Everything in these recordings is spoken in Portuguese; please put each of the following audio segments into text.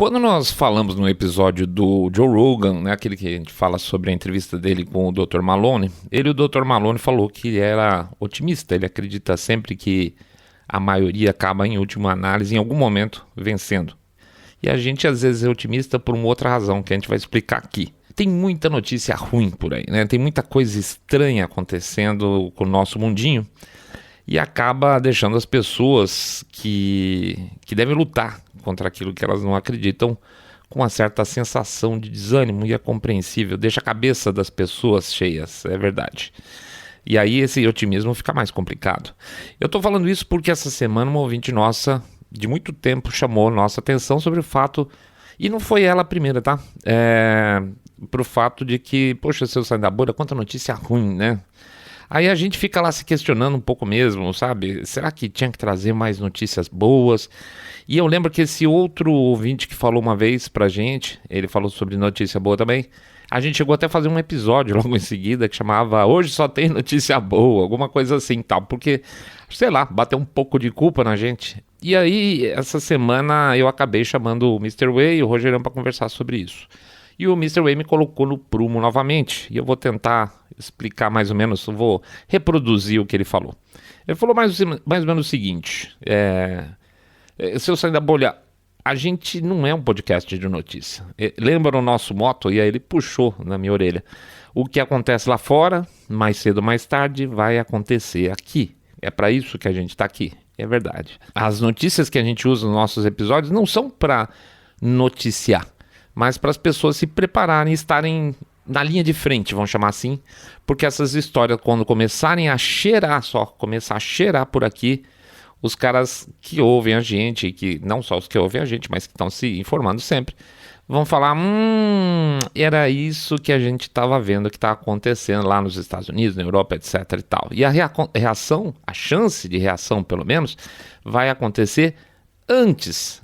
Quando nós falamos no episódio do Joe Rogan, né, aquele que a gente fala sobre a entrevista dele com o Dr. Malone, o Dr. Malone falou que era otimista, ele acredita sempre que a maioria acaba em última análise, em algum momento, vencendo. E a gente às vezes é otimista por uma outra razão, que a gente vai explicar aqui. Tem muita notícia ruim por aí, né? Tem muita coisa estranha acontecendo com o nosso mundinho e acaba deixando as pessoas que devem lutar contra aquilo que elas não acreditam com uma certa sensação de desânimo, e é compreensível, deixa a cabeça das pessoas cheias, é verdade. E aí esse otimismo fica mais complicado. Eu estou falando isso porque essa semana uma ouvinte nossa, de muito tempo, chamou nossa atenção sobre o fato, e não foi ela a primeira, tá? Pro fato de que, poxa, seu Saindo da Bolha, quanta notícia ruim, né? Aí a gente fica lá se questionando um pouco mesmo, sabe? Será que tinha que trazer mais notícias boas? E eu lembro que esse outro ouvinte que falou uma vez pra gente, ele falou sobre notícia boa também, a gente chegou até a fazer um episódio logo em seguida que chamava Hoje Só Tem Notícia Boa, alguma coisa assim tal, porque, sei lá, bateu um pouco de culpa na gente. E aí, essa semana eu acabei chamando o Mr. Way e o Rogerão para conversar sobre isso. E o Mr. Way me colocou no prumo novamente, e eu vou tentar explicar mais ou menos, eu vou reproduzir o que ele falou. Ele falou mais ou menos o seguinte, seu Saindo da Bolha, a gente não é um podcast de notícia. Lembra o nosso motto? E aí ele puxou na minha orelha. O que acontece lá fora, mais cedo ou mais tarde, vai acontecer aqui. É para isso que a gente está aqui. É verdade. As notícias que a gente usa nos nossos episódios não são para noticiar, mas para as pessoas se prepararem, estarem na linha de frente, vamos chamar assim, porque essas histórias, quando começarem a cheirar, começar a cheirar por aqui, os caras que ouvem a gente, que não só os que ouvem a gente, mas que estão se informando sempre, vão falar, era isso que a gente estava vendo que está acontecendo lá nos Estados Unidos, na Europa, etc e tal. E a reação, a chance de reação pelo menos, vai acontecer antes,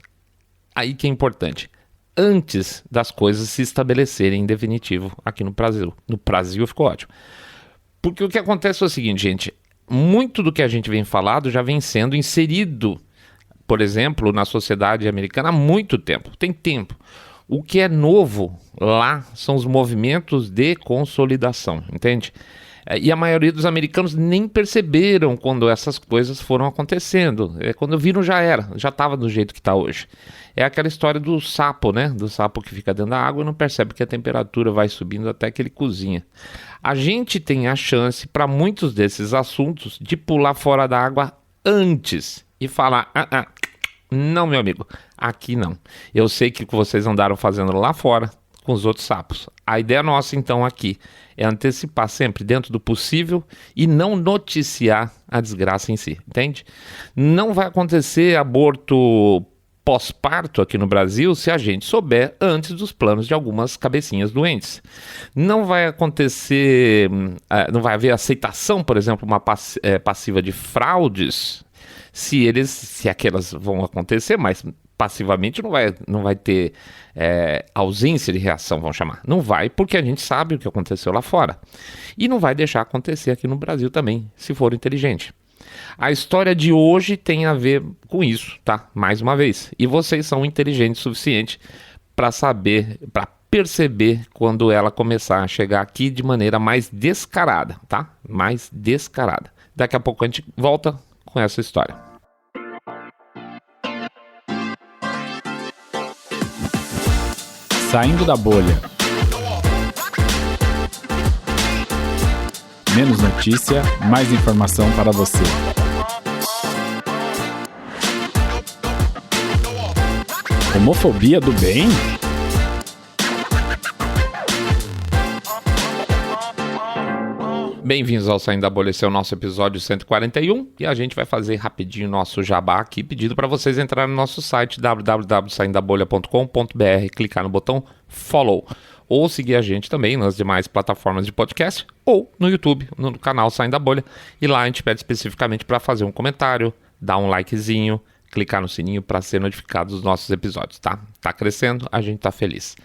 aí que é importante, antes das coisas se estabelecerem em definitivo aqui no Brasil. No Brasil ficou ótimo. Porque o que acontece é o seguinte, gente, muito do que a gente vem falando já vem sendo inserido, por exemplo, na sociedade americana há muito tempo, tem tempo. O que é novo lá são os movimentos de consolidação, entende? E a maioria dos americanos nem perceberam quando essas coisas foram acontecendo. Quando viram já estava do jeito que está hoje. É aquela história do sapo, né? Do sapo que fica dentro da água e não percebe que a temperatura vai subindo até que ele cozinha. A gente tem a chance, para muitos desses assuntos, de pular fora da água antes e falar, não, meu amigo, aqui não. Eu sei que vocês andaram fazendo lá fora com os outros sapos. A ideia nossa, então, aqui é antecipar sempre dentro do possível e não noticiar a desgraça em si, entende? Não vai acontecer aborto pós-parto aqui no Brasil se a gente souber antes dos planos de algumas cabecinhas doentes. Não vai acontecer, não vai haver aceitação, por exemplo, uma passiva de fraudes, se aquelas vão acontecer, mas passivamente não vai ter ausência de reação, vamos chamar. Não vai, porque a gente sabe o que aconteceu lá fora. E não vai deixar acontecer aqui no Brasil também, se for inteligente. A história de hoje tem a ver com isso, tá? Mais uma vez. E vocês são inteligentes o suficiente para saber, para perceber quando ela começar a chegar aqui de maneira mais descarada, tá? Mais descarada. Daqui a pouco a gente volta com essa história. Saindo da bolha. Menos notícia, mais informação para você. Homofobia do bem? Bem-vindos ao Saindo da Bolha, esse é o nosso episódio 141 e a gente vai fazer rapidinho o nosso jabá aqui, pedindo para vocês entrarem no nosso site www.saindabolha.com.br, clicar no botão follow ou seguir a gente também nas demais plataformas de podcast ou no YouTube, no canal Saindo da Bolha, e lá a gente pede especificamente para fazer um comentário, dar um likezinho, clicar no sininho para ser notificado dos nossos episódios, tá? Tá crescendo, a gente tá feliz.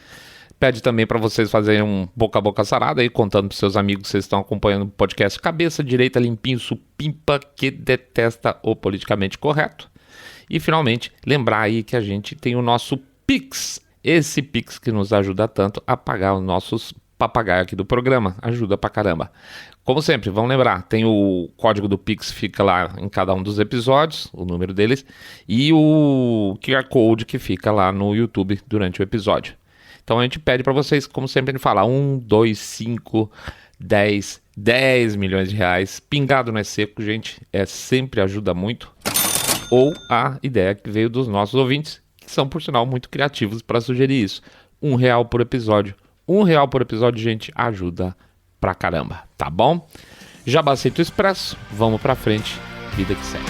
Pede também para vocês fazerem um boca a boca sarada aí, contando para seus amigos que vocês estão acompanhando o podcast Cabeça Direita Limpinho Supimpa, que detesta o politicamente correto. E finalmente, lembrar aí que a gente tem o nosso Pix, Esse Pix que nos ajuda tanto a pagar os nossos papagaios aqui do programa. Ajuda pra caramba. Como sempre, vamos lembrar, tem o código do Pix, fica lá em cada um dos episódios, o número deles, e o QR Code que fica lá no YouTube durante o episódio. Então a gente pede para vocês, como sempre a gente fala, 1, 2, 5, 10 milhões de reais. Pingado não é seco, gente, sempre ajuda muito. Ou a ideia que veio dos nossos ouvintes, que são, por sinal, muito criativos para sugerir isso. R$1 por episódio. R$1 por episódio, gente, ajuda pra caramba, tá bom? Jabacito Expresso, vamos pra frente, vida que segue.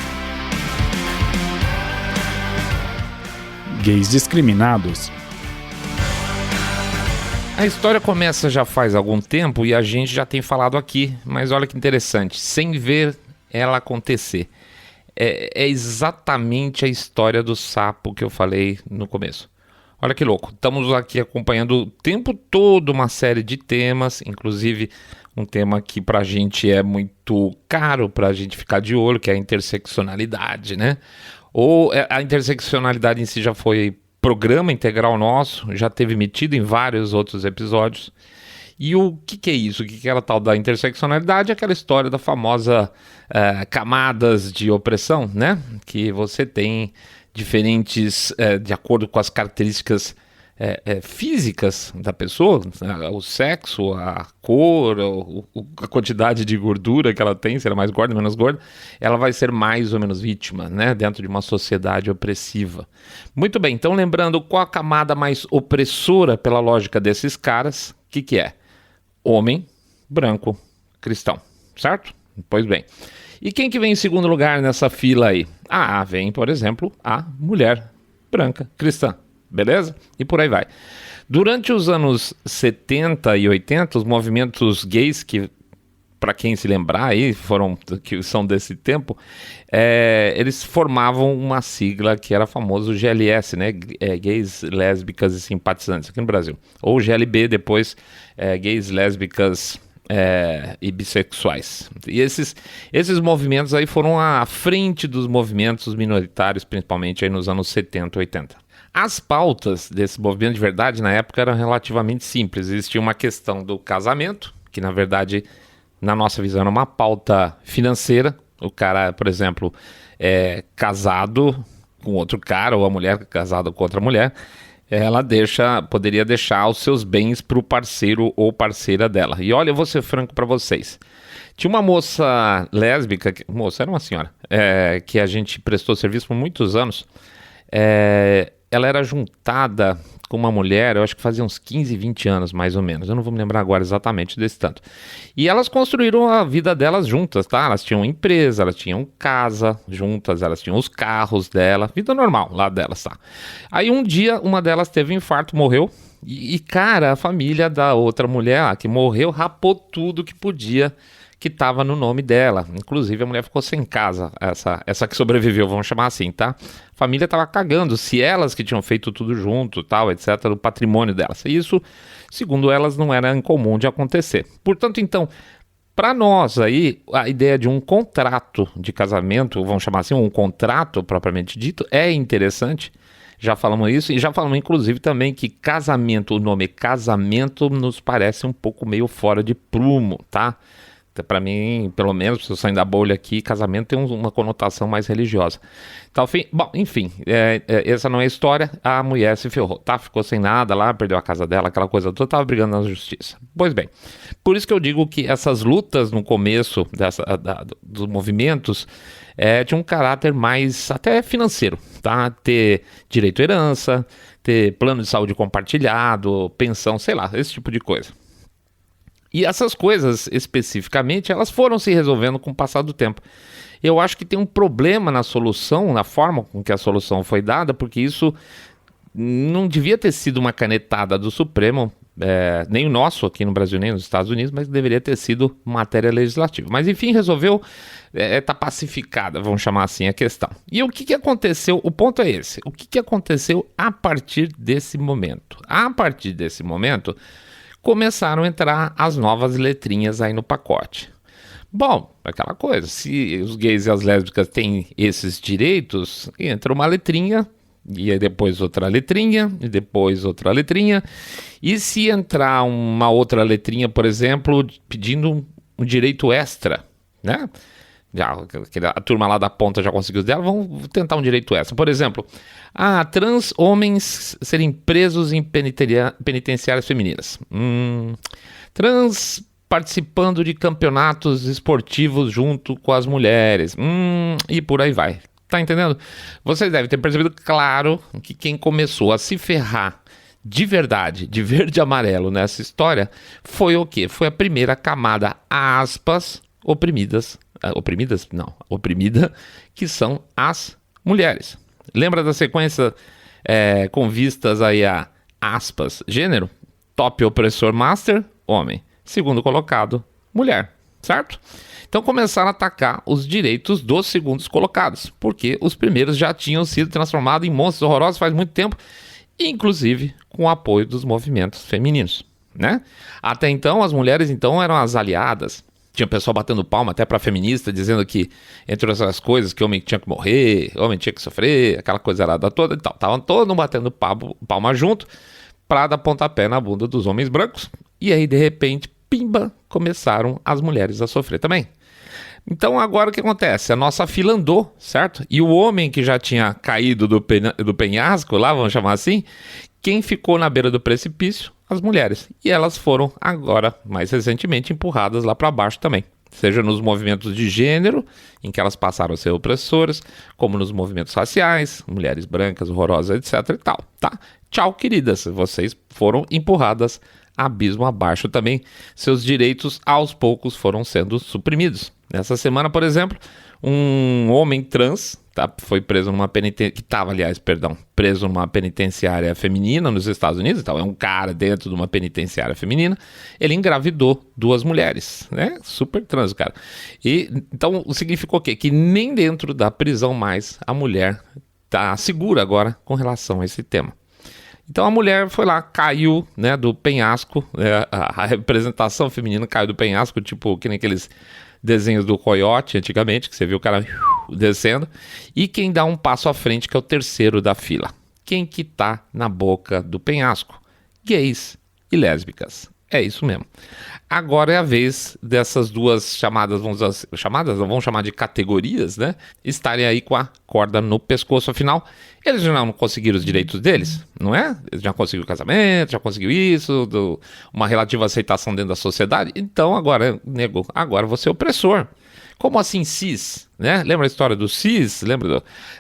Gays discriminados. A história começa já faz algum tempo e a gente já tem falado aqui, mas olha que interessante, sem ver ela acontecer. É exatamente a história do sapo que eu falei no começo. Olha que louco, estamos aqui acompanhando o tempo todo uma série de temas, inclusive um tema que pra gente é muito caro pra gente ficar de olho, que é a interseccionalidade, né? Ou a interseccionalidade em si já foi programa integral nosso, já teve metido em vários outros episódios. E o que é isso? O que é a tal da interseccionalidade? Aquela história da famosa camadas de opressão, né? Que você tem diferentes, de acordo com as características físicas da pessoa, o sexo, a cor, a quantidade de gordura que ela tem, se ela é mais gorda ou menos gorda, ela vai ser mais ou menos vítima, né, dentro de uma sociedade opressiva. Muito bem, então lembrando, qual a camada mais opressora pela lógica desses caras? O que é? Homem, branco, cristão, certo? Pois bem. E quem que vem em segundo lugar nessa fila aí? Vem, por exemplo, a mulher branca, cristã. Beleza? E por aí vai. Durante os anos 70 e 80, os movimentos gays, que para quem se lembrar aí, que são desse tempo, eles formavam uma sigla que era famoso GLS, né? Gays, lésbicas e simpatizantes aqui no Brasil. Ou GLB depois, gays, lésbicas e bissexuais. E esses movimentos aí foram à frente dos movimentos minoritários, principalmente aí nos anos 70 e 80. As pautas desse movimento de verdade na época eram relativamente simples. Existia uma questão do casamento, que na verdade, na nossa visão, era uma pauta financeira. O cara, por exemplo, casado com outro cara, ou a mulher casada com outra mulher, ela poderia deixar os seus bens para o parceiro ou parceira dela. E olha, eu vou ser franco para vocês. Tinha uma moça lésbica, era uma senhora, que a gente prestou serviço por muitos anos. Ela era juntada com uma mulher, eu acho que fazia uns 15, 20 anos mais ou menos, eu não vou me lembrar agora exatamente desse tanto. E elas construíram a vida delas juntas, tá? Elas tinham empresa, elas tinham casa juntas, elas tinham os carros dela, vida normal lá delas, tá? Aí um dia uma delas teve um infarto, morreu, e cara, a família da outra mulher que morreu rapou tudo que podia, que estava no nome dela. Inclusive a mulher ficou sem casa, essa que sobreviveu, vamos chamar assim, tá? A família estava cagando se elas que tinham feito tudo junto, tal, etc, o patrimônio delas. E isso, segundo elas, não era incomum de acontecer. Portanto, então, para nós aí, a ideia de um contrato de casamento, vamos chamar assim, um contrato propriamente dito, é interessante. Já falamos isso e já falamos inclusive também que casamento, o nome casamento nos parece um pouco meio fora de prumo, tá? Para mim, pelo menos, se eu sair da bolha aqui, casamento tem uma conotação mais religiosa. Então, enfim, essa não é a história. A mulher se ferrou, tá? Ficou sem nada lá, perdeu a casa dela, aquela coisa toda, tava brigando na justiça. Pois bem, por isso que eu digo que essas lutas no começo dos movimentos tinham um caráter mais até financeiro, tá? Ter direito à herança, ter plano de saúde compartilhado, pensão, sei lá, esse tipo de coisa. E essas coisas, especificamente, elas foram se resolvendo com o passar do tempo. Eu acho que tem um problema na solução, na forma com que a solução foi dada, porque isso não devia ter sido uma canetada do Supremo, nem o nosso aqui no Brasil, nem nos Estados Unidos, mas deveria ter sido matéria legislativa. Mas enfim, resolveu, tá pacificada, vamos chamar assim a questão. E o que aconteceu? O ponto é esse. O que aconteceu a partir desse momento? A partir desse momento, começaram a entrar as novas letrinhas aí no pacote. Bom, aquela coisa, se os gays e as lésbicas têm esses direitos, entra uma letrinha E aí depois outra letrinha, e depois outra letrinha. E se entrar uma outra letrinha, por exemplo, pedindo um direito extra, né? Já, a turma lá da ponta já conseguiu os dela, vamos tentar um direito extra. Por exemplo, trans homens serem presos em penitenciárias femininas. Trans participando de campeonatos esportivos junto com as mulheres. E por aí vai. Tá entendendo? Vocês devem ter percebido, claro, que quem começou a se ferrar de verdade, de verde e amarelo nessa história, foi o quê? Foi a primeira camada, aspas, oprimida, que são as mulheres. Lembra da sequência com vistas aí a, aspas, gênero? Top opressor master, homem. Segundo colocado, mulher, certo? Então começaram a atacar os direitos dos segundos colocados, porque os primeiros já tinham sido transformados em monstros horrorosos faz muito tempo, inclusive com o apoio dos movimentos femininos, né? Até então, as mulheres então eram as aliadas. Tinha pessoal batendo palma até para feminista, dizendo que, entre outras coisas, que homem tinha que morrer, homem tinha que sofrer, aquela coisa arada toda e tal. Estavam todos batendo palma junto para dar pontapé na bunda dos homens brancos. E aí, de repente, pimba, começaram as mulheres a sofrer também. Então agora o que acontece? A nossa fila andou, certo? E o homem que já tinha caído do penhasco, lá vamos chamar assim, quem ficou na beira do precipício? As mulheres. E elas foram agora, mais recentemente, empurradas lá para baixo também. Seja nos movimentos de gênero, em que elas passaram a ser opressoras, como nos movimentos raciais, mulheres brancas, horrorosas, etc e tal, tá? Tchau, queridas, vocês foram empurradas abismo abaixo também. Seus direitos, aos poucos, foram sendo suprimidos. Nessa semana, por exemplo, um homem trans foi preso numa preso numa penitenciária feminina nos Estados Unidos. Então, é um cara dentro de uma penitenciária feminina. Ele engravidou 2 mulheres, né? Super trans, cara. E então significou o quê? Que nem dentro da prisão mais a mulher tá segura agora com relação a esse tema. Então a mulher foi lá, caiu, né, do penhasco, a representação feminina caiu do penhasco, tipo que nem aqueles desenhos do Coyote antigamente, que você viu o cara descendo, e quem dá um passo à frente, que é o terceiro da fila. Quem que tá na boca do penhasco? Gays e lésbicas. É isso mesmo. Agora é a vez dessas duas vamos chamar de categorias, né? Estarem aí com a corda no pescoço. Afinal, eles já não conseguiram os direitos deles, não é? Eles já conseguiram o casamento, já conseguiu isso, uma relativa aceitação dentro da sociedade. Então agora, nego, agora você é opressor. Como assim cis? Né? Lembra a história do cis?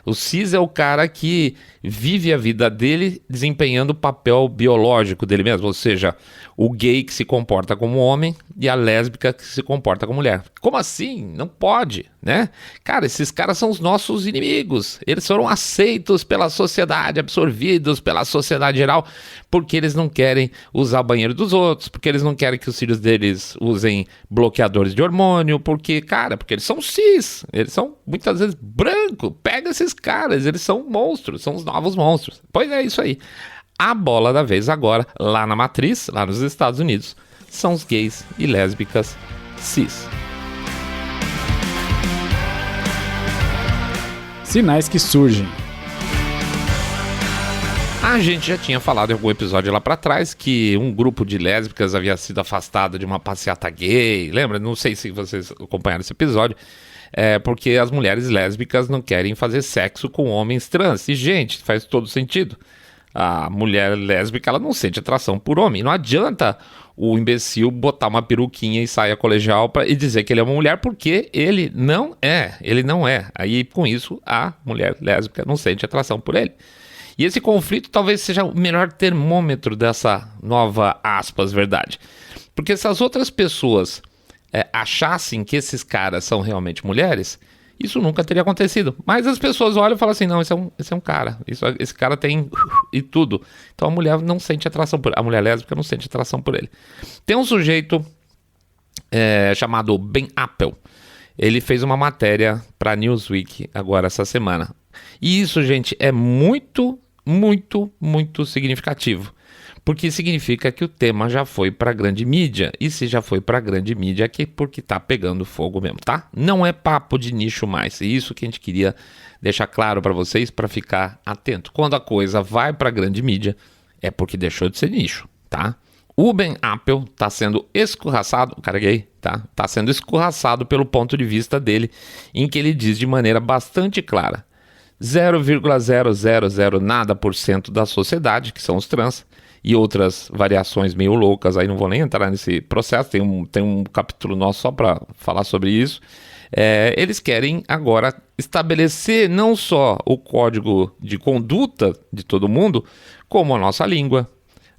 O cis é o cara que vive a vida dele desempenhando o papel biológico dele mesmo, ou seja, o gay que se comporta como homem e a lésbica que se comporta como mulher. Como assim? Não pode, né? Cara, esses caras são os nossos inimigos. Eles foram aceitos pela sociedade, absorvidos pela sociedade geral, porque eles não querem usar o banheiro dos outros, porque eles não querem que os filhos deles usem bloqueadores de hormônio, porque eles são cis, eles são muitas vezes brancos. Pega esses caras, eles são monstros, são os novos monstros. Pois é isso aí. A bola da vez agora, lá na matriz, lá nos Estados Unidos, são os gays e lésbicas cis. Sinais que surgem. A gente já tinha falado em algum episódio lá pra trás que um grupo de lésbicas havia sido afastado de uma passeata gay. Lembra? Não sei se vocês acompanharam esse episódio. Porque as mulheres lésbicas não querem fazer sexo com homens trans. E, gente, faz todo sentido. A mulher lésbica, ela não sente atração por homem. Não adianta o imbecil botar uma peruquinha e saia colegial e dizer que ele é uma mulher, porque ele não é. Ele não é. Aí, com isso, a mulher lésbica não sente atração por ele. E esse conflito talvez seja o melhor termômetro dessa nova, aspas, verdade. Porque se as outras pessoas achassem que esses caras são realmente mulheres, isso nunca teria acontecido. Mas as pessoas olham e falam assim, não, esse é um cara. Esse cara tem e tudo. Então a mulher não sente atração por ele. A mulher lésbica não sente atração por ele. Tem um sujeito chamado Ben Appel. Ele fez uma matéria para Newsweek agora essa semana. E isso, gente, é muito, muito, muito significativo. Porque significa que o tema já foi para a grande mídia. E se já foi para a grande mídia é porque tá pegando fogo mesmo, tá? Não é papo de nicho mais. É isso que a gente queria deixar claro para vocês para ficar atento. Quando a coisa vai para a grande mídia, é porque deixou de ser nicho, tá? O Ben Appel está sendo escorraçado, o cara gay, tá? Está sendo escorraçado pelo ponto de vista dele, em que ele diz de maneira bastante clara: 0,000 nada por cento da sociedade, que são os trans, e outras variações meio loucas, aí não vou nem entrar nesse processo, tem um capítulo nosso só para falar sobre isso. Eles querem agora estabelecer não só o código de conduta de todo mundo, como a nossa língua,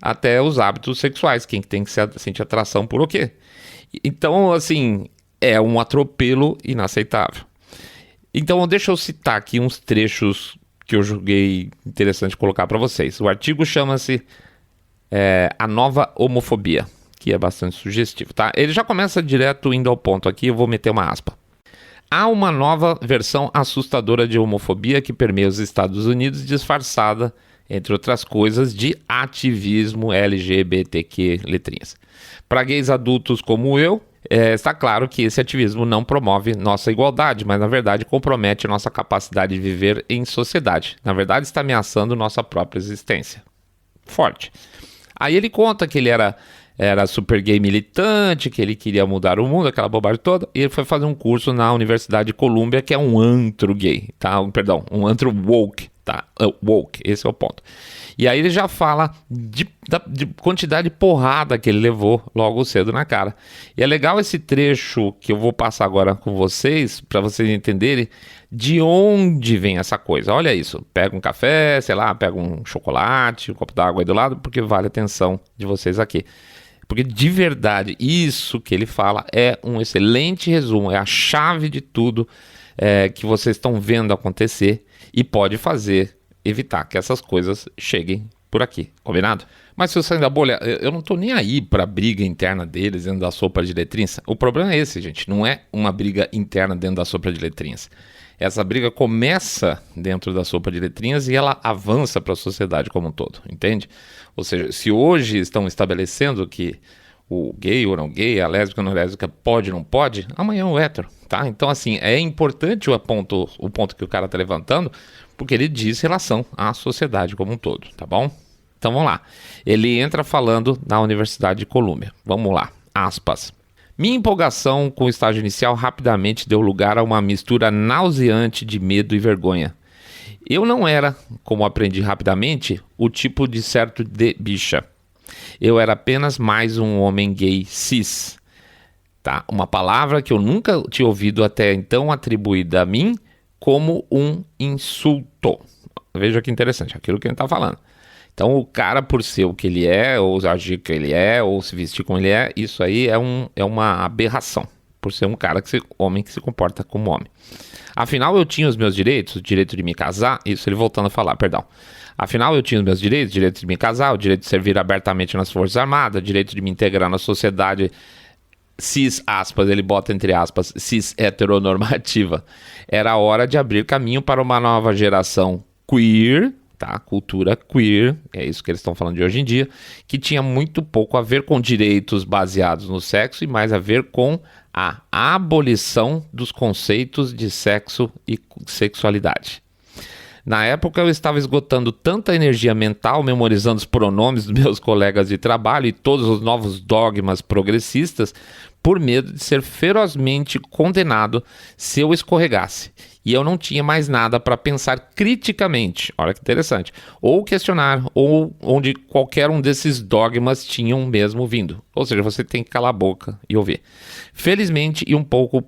até os hábitos sexuais, quem tem que sentir atração por o quê. Então, assim, é um atropelo inaceitável. Então, deixa eu citar aqui uns trechos que eu julguei interessante colocar para vocês. O artigo chama-se A Nova Homofobia, que é bastante sugestivo, tá? Ele já começa direto indo ao ponto aqui, eu vou meter uma aspa. Há uma nova versão assustadora de homofobia que permeia os Estados Unidos, disfarçada, entre outras coisas, de ativismo LGBTQ letrinhas. Para gays adultos como eu, está claro que esse ativismo não promove nossa igualdade, mas na verdade compromete nossa capacidade de viver em sociedade. Na verdade está ameaçando nossa própria existência. Forte. Aí ele conta que ele era super gay militante, que ele queria mudar o mundo, aquela bobagem toda, e ele foi fazer um curso na Universidade de Colômbia, que é um antro gay, tá? Um antro woke, tá? Woke, esse é o ponto. E aí ele já fala de quantidade de porrada que ele levou logo cedo na cara. E é legal esse trecho que eu vou passar agora com vocês, para vocês entenderem de onde vem essa coisa. Olha isso, pega um café, sei lá, pega um chocolate, um copo d'água aí do lado, porque vale a atenção de vocês aqui. Porque de verdade, isso que ele fala é um excelente resumo, é a chave de tudo que vocês estão vendo acontecer e pode evitar que essas coisas cheguem por aqui, combinado? Mas se eu sair da bolha, eu não tô nem aí pra briga interna deles dentro da sopa de letrinhas. O problema é esse, gente, não é uma briga interna dentro da sopa de letrinhas. Essa briga começa dentro da sopa de letrinhas e ela avança para a sociedade como um todo, entende? Ou seja, se hoje estão estabelecendo que o gay ou não gay, a lésbica ou não lésbica pode ou não pode, amanhã é o hétero, tá? Então, assim, é importante o ponto que o cara tá levantando, porque ele diz relação à sociedade como um todo, tá bom? Então, vamos lá. Ele entra falando na Universidade de Colômbia. Vamos lá, aspas. Minha empolgação com o estágio inicial rapidamente deu lugar a uma mistura nauseante de medo e vergonha. Eu não era, como aprendi rapidamente, o tipo de certo de bicha. Eu era apenas mais um homem gay cis. Tá? Uma palavra que eu nunca tinha ouvido até então atribuída a mim como um insulto. Veja que interessante, aquilo que ele está falando. Então o cara, por ser o que ele é, ou agir que ele é, ou se vestir como ele é, isso aí é uma aberração, por ser um cara homem que se comporta como homem. Afinal, eu tinha os meus direitos, o direito de me casar, isso ele voltando a falar, perdão. Afinal, eu tinha os meus direitos, o direito de me casar, o direito de servir abertamente nas Forças Armadas, o direito de me integrar na sociedade cis, aspas, ele bota entre aspas, cis heteronormativa. Era a hora de abrir caminho para uma nova geração queer, tá? Cultura queer, é isso que eles estão falando de hoje em dia, que tinha muito pouco a ver com direitos baseados no sexo e mais a ver com a abolição dos conceitos de sexo e sexualidade. Na época eu estava esgotando tanta energia mental, memorizando os pronomes dos meus colegas de trabalho e todos os novos dogmas progressistas, por medo de ser ferozmente condenado se eu escorregasse. E eu não tinha mais nada para pensar criticamente, olha que interessante, ou questionar, ou onde qualquer um desses dogmas tinham mesmo vindo. Ou seja, você tem que calar a boca e ouvir. Felizmente, e um pouco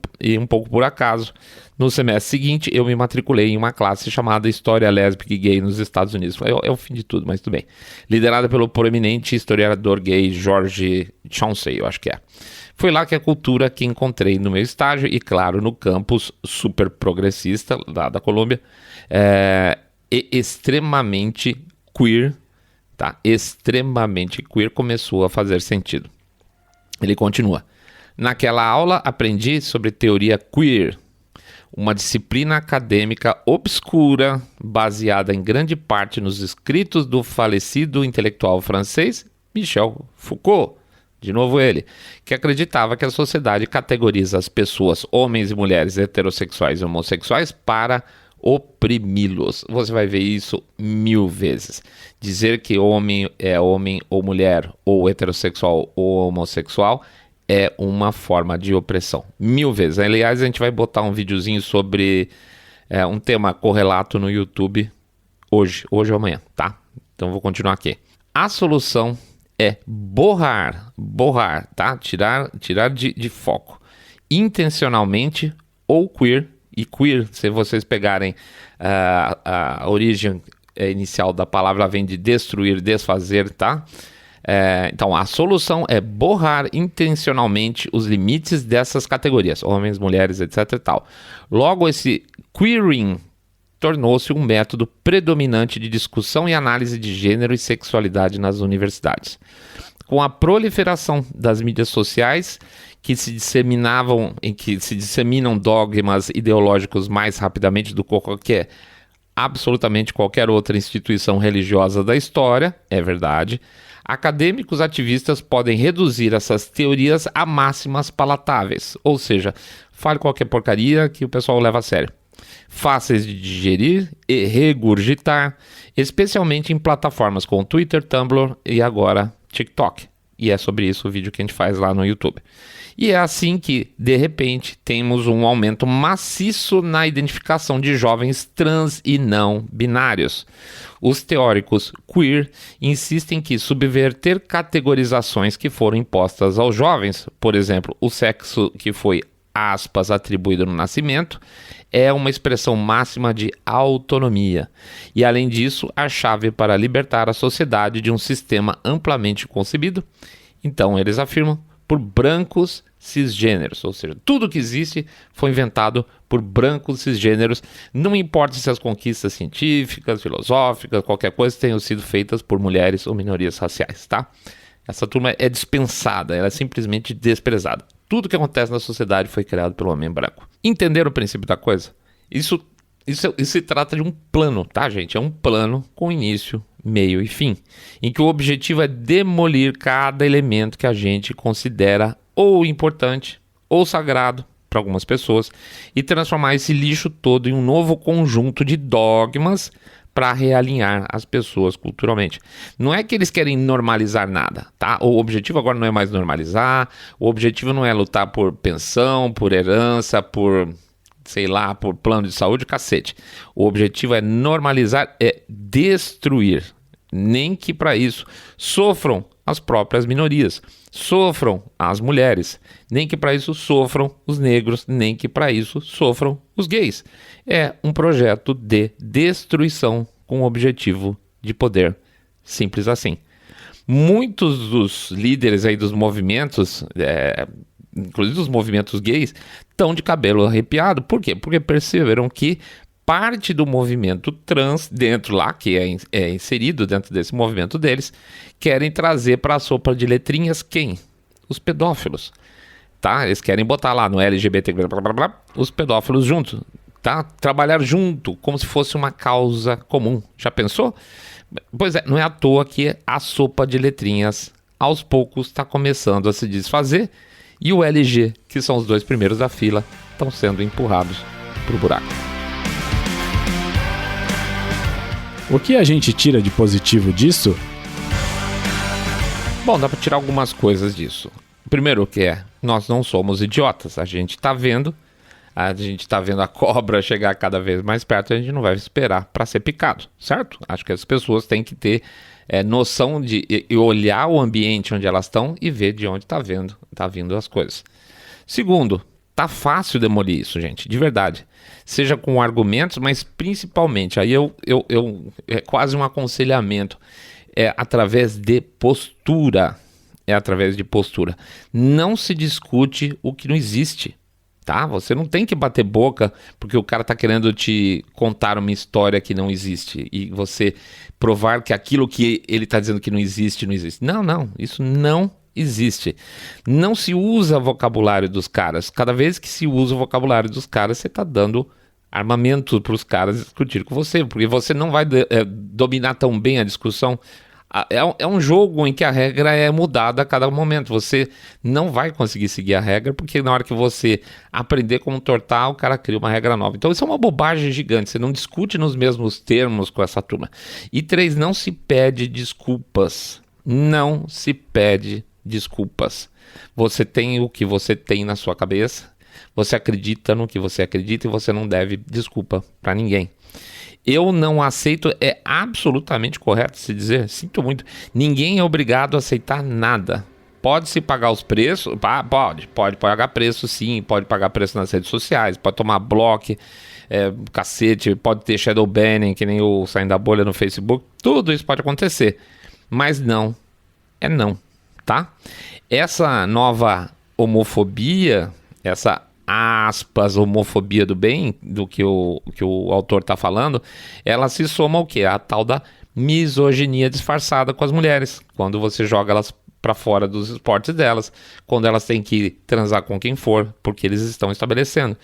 por acaso, no semestre seguinte eu me matriculei em uma classe chamada História Lésbica e Gay nos Estados Unidos. É o fim de tudo, mas tudo bem. Liderada pelo proeminente historiador gay George Chauncey, eu acho que é. Foi lá que a cultura que encontrei no meu estágio, e claro, no campus super progressista lá da Colômbia, extremamente queer, tá? Extremamente queer, começou a fazer sentido. Ele continua. Naquela aula aprendi sobre teoria queer, uma disciplina acadêmica obscura, baseada em grande parte nos escritos do falecido intelectual francês Michel Foucault. De novo ele, que acreditava que a sociedade categoriza as pessoas, homens e mulheres heterossexuais e homossexuais, para oprimi-los. Você vai ver isso 1000 vezes. Dizer que homem é homem ou mulher, ou heterossexual ou homossexual, é uma forma de opressão. 1000 vezes. Aliás, a gente vai botar um videozinho sobre um tema correlato no YouTube hoje ou amanhã, tá? Então vou continuar aqui. A solução é borrar, tá? Tirar de foco. Intencionalmente ou queer. E queer, se vocês pegarem a origem inicial da palavra, ela vem de destruir, desfazer, tá? Então, a solução é borrar intencionalmente os limites dessas categorias, homens, mulheres, etc e tal. Logo, esse queering tornou-se um método predominante de discussão e análise de gênero e sexualidade nas universidades. Com a proliferação das mídias sociais, que se disseminam dogmas ideológicos mais rapidamente do que absolutamente qualquer outra instituição religiosa da história, é verdade, acadêmicos ativistas podem reduzir essas teorias a máximas palatáveis, ou seja, fale qualquer porcaria que o pessoal leva a sério. Fáceis de digerir e regurgitar, especialmente em plataformas como Twitter, Tumblr e agora TikTok. E é sobre isso o vídeo que a gente faz lá no YouTube. E é assim que, de repente, temos um aumento maciço na identificação de jovens trans e não binários. Os teóricos queer insistem que subverter categorizações que foram impostas aos jovens, por exemplo, o sexo que foi, aspas, atribuído no nascimento, é uma expressão máxima de autonomia. E, além disso, a chave para libertar a sociedade de um sistema amplamente concebido, então eles afirmam, por brancos cisgêneros, ou seja, tudo que existe foi inventado por brancos cisgêneros, não importa se as conquistas científicas, filosóficas, qualquer coisa tenham sido feitas por mulheres ou minorias raciais, tá? Essa turma é dispensada, ela é simplesmente desprezada. Tudo que acontece na sociedade foi criado pelo homem branco. Entenderam o princípio da coisa? Isso se trata de um plano, tá, gente? É um plano com início, meio e fim, em que o objetivo é demolir cada elemento que a gente considera ou importante ou sagrado para algumas pessoas e transformar esse lixo todo em um novo conjunto de dogmas para realinhar as pessoas culturalmente. Não é que eles querem normalizar nada, tá? O objetivo agora não é mais normalizar, o objetivo não é lutar por pensão, por herança, por, sei lá, por plano de saúde, cacete. O objetivo é normalizar, é destruir. Nem que para isso sofram as próprias minorias, sofram as mulheres, nem que para isso sofram os negros, nem que para isso sofram os gays. É um projeto de destruição com o objetivo de poder, simples assim. Muitos dos líderes aí dos movimentos, inclusive os movimentos gays, estão de cabelo arrepiado. Por quê? Porque perceberam que parte do movimento trans dentro lá, que é inserido dentro desse movimento deles, querem trazer para a sopa de letrinhas quem? Os pedófilos, tá? Eles querem botar lá no LGBT, blá, blá, blá, os pedófilos juntos, tá? Trabalhar junto, como se fosse uma causa comum. Já pensou? Pois é, não é à toa que a sopa de letrinhas, aos poucos, está começando a se desfazer e o LG, que são os dois primeiros da fila, estão sendo empurrados para o buraco. O que a gente tira de positivo disso? Bom, dá para tirar algumas coisas disso. Primeiro que nós não somos idiotas. A gente está vendo a cobra chegar cada vez mais perto e a gente não vai esperar para ser picado, certo? Acho que as pessoas têm que ter noção de olhar o ambiente onde elas estão e ver de onde tá vindo as coisas. Segundo, tá fácil demolir isso, gente, de verdade. Seja com argumentos, mas principalmente, aí é quase um aconselhamento, através de postura. Não se discute o que não existe, tá? Você não tem que bater boca porque o cara tá querendo te contar uma história que não existe e você provar que aquilo que ele tá dizendo que não existe, não existe. Não, isso não existe. Não se usa vocabulário dos caras. Cada vez que se usa o vocabulário dos caras, você tá dando armamento para os caras discutir com você, porque você não vai dominar tão bem a discussão É um jogo em que a regra é mudada a cada momento. Você não vai conseguir seguir a regra, porque na hora que você aprender como tortar, o cara cria uma regra nova. Então isso é uma bobagem gigante. Você não discute nos mesmos termos com essa turma. E 3, não se pede desculpas. Não se pede desculpas. Você tem o que você tem na sua cabeça. Você acredita no que você acredita e você não deve desculpa para ninguém. Eu não aceito, é absolutamente correto se dizer, sinto muito, ninguém é obrigado a aceitar nada. Pode-se pagar os preços? Pode pagar preço sim, pode pagar preço nas redes sociais, pode tomar bloco, cacete, pode ter shadow banning, que nem o Saindo da Bolha no Facebook, tudo isso pode acontecer, mas não, é não, tá? Essa nova homofobia, essa aspas, homofobia do bem, do que o autor está falando, ela se soma ao quê? A tal da misoginia disfarçada com as mulheres, quando você joga elas para fora dos esportes delas, quando elas têm que transar com quem for, porque eles estão estabelecendo.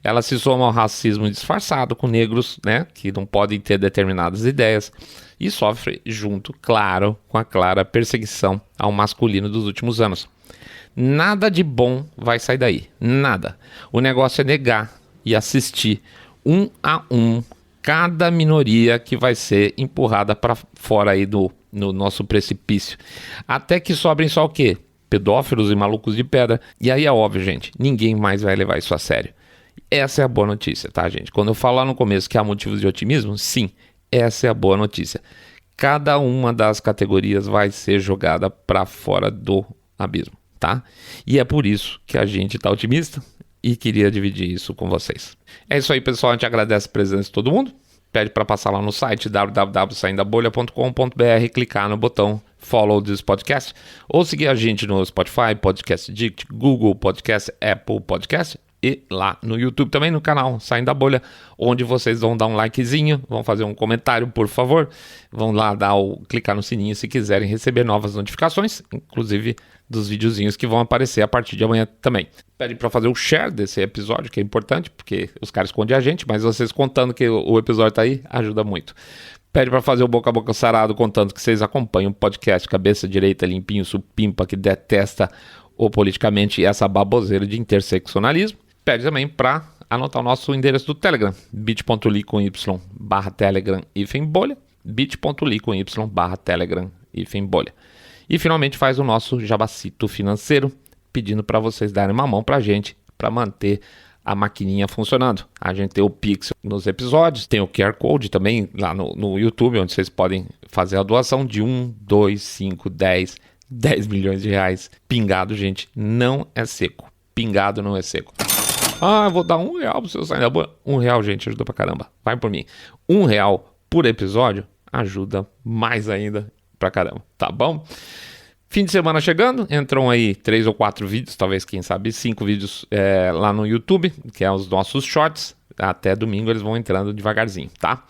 Ela se soma ao racismo disfarçado com negros, né, que não podem ter determinadas ideias, e sofre junto, claro, com a clara perseguição ao masculino dos últimos anos. Nada de bom vai sair daí, nada. O negócio é negar e assistir um a um cada minoria que vai ser empurrada para fora aí no nosso precipício. Até que sobrem só o quê? Pedófilos e malucos de pedra. E aí é óbvio, gente, ninguém mais vai levar isso a sério. Essa é a boa notícia, tá, gente? Quando eu falo lá no começo que há motivos de otimismo, sim, essa é a boa notícia. Cada uma das categorias vai ser jogada para fora do abismo. Tá? E é por isso que a gente tá otimista e queria dividir isso com vocês. É isso aí, pessoal. A gente agradece a presença de todo mundo. Pede para passar lá no site www.saindabolha.com.br, clicar no botão Follow this podcast ou seguir a gente no Spotify, Podcast Addict, Google Podcast, Apple Podcast e lá no YouTube também, no canal Saindo da Bolha, onde vocês vão dar um likezinho, vão fazer um comentário, por favor, vão lá clicar no sininho se quiserem receber novas notificações, inclusive dos videozinhos que vão aparecer a partir de amanhã também. Pede para fazer o share desse episódio, que é importante, porque os caras escondem a gente, mas vocês contando que o episódio tá aí, ajuda muito. Pede para fazer o boca a boca sarado, contando que vocês acompanham o podcast Cabeça Direita Limpinho Supimpa, que detesta o politicamente essa baboseira de interseccionalismo. Pede também para anotar o nosso endereço do Telegram, bit.ly/telegram-bolha, bit.ly/telegram-bolha. E finalmente faz o nosso jabacito financeiro, pedindo para vocês darem uma mão para a gente, para manter a maquininha funcionando. A gente tem o Pix nos episódios, tem o QR Code também lá no YouTube, onde vocês podem fazer a doação de 1, 2, 5, 10 milhões de reais. Pingado, gente, não é seco. Pingado não é seco. Eu vou dar R$1 pro seu Saindo da Bolha. R$1, gente, ajuda pra caramba. Vai por mim. R$1 por episódio ajuda mais ainda pra caramba, tá bom? Fim de semana chegando, entram aí 3 ou 4 vídeos, talvez, quem sabe, 5 vídeos lá no YouTube, que é os nossos shorts. Até domingo eles vão entrando devagarzinho, tá?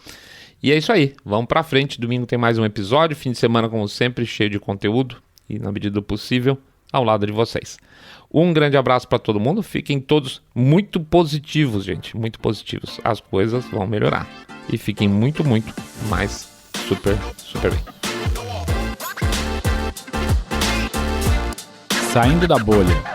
E é isso aí, vamos pra frente. Domingo tem mais um episódio, fim de semana, como sempre, cheio de conteúdo e, na medida do possível, ao lado de vocês. Um grande abraço para todo mundo. Fiquem todos muito positivos, gente. Muito positivos. As coisas vão melhorar. E fiquem muito, muito mais super bem. Saindo da Bolha.